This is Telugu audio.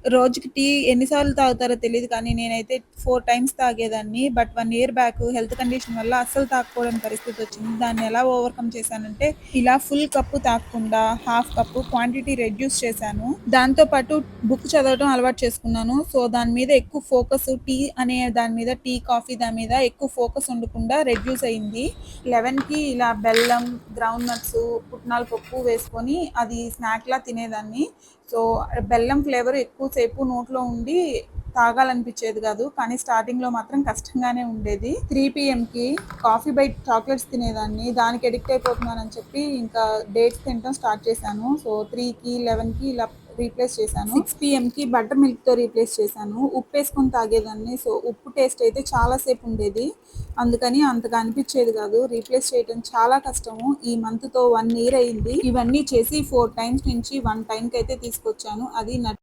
రోజుకి టీ ఎన్ని సార్లు తాగుతారో తెలీదు కానీ నేనైతే 4 టైమ్స్ తాగేదాన్ని. But 1 year back health condition వల్ల అస్సలు తాగకూడని పరిస్థితొచ్చింది. దాన్ని ఎలా ఓవర్‌కమ్ చేశానంటే, ఇలా ఫుల్ కప్పు తాగకుండా హాఫ్ కప్పు క్వాంటిటీ రెడ్యూస్ చేశాను. దాంతో పాటు బుక్ చదవడం అలవాటు చేసుకున్నాను. సో, దాని మీద ఎక్కువ ఫోకస్ టీ అనే దాని మీద టీ, కాఫీ దాని మీద ఎక్కువ ఫోకస్ ఉండకుండా రెడ్యూస్ అయింది. 11కి ఇలా బెల్లం, గ్రౌండ్ నట్స్, పుట్నాల పప్పు వేసుకొని అది స్నాక్‌లా తినేదాన్ని. సో, బెల్లం ఫ్లేవర్ ఎక్కువ సేపు నోట్లో ఉండి తాగాలనిపించేది కాదు. కానీ స్టార్టింగ్‌లో మాత్రం కష్టంగానే ఉండేది. 3 పీఎంకి కాఫీ బైట్ చాక్లెట్స్ తినేదాన్ని. దానికి అడిక్ట్ అయిపోతున్నానని చెప్పి ఇంకా డేట్స్ తినటం స్టార్ట్ చేశాను. సో, 3కి, 11కి ఇలా రీప్లేస్ చేశాను. 6 పీఎంకి బటర్ మిల్క్‌తో రీప్లేస్ చేశాను. ఉప్పేసుకొని తాగేదాన్ని. సో, ఉప్పు టేస్ట్ అయితే చాలా సేపు ఉండేది. అందుకని అంతగా అనిపించేది కాదు. రీప్లేస్ చేయడం చాలా కష్టము. ఈ మంత్‌తో 1 ఇయర్ అయింది. ఇవన్నీ చేసి 4 టైమ్స్ నుంచి 1 టైమ్‌కైతే తీసుకొచ్చాను. అది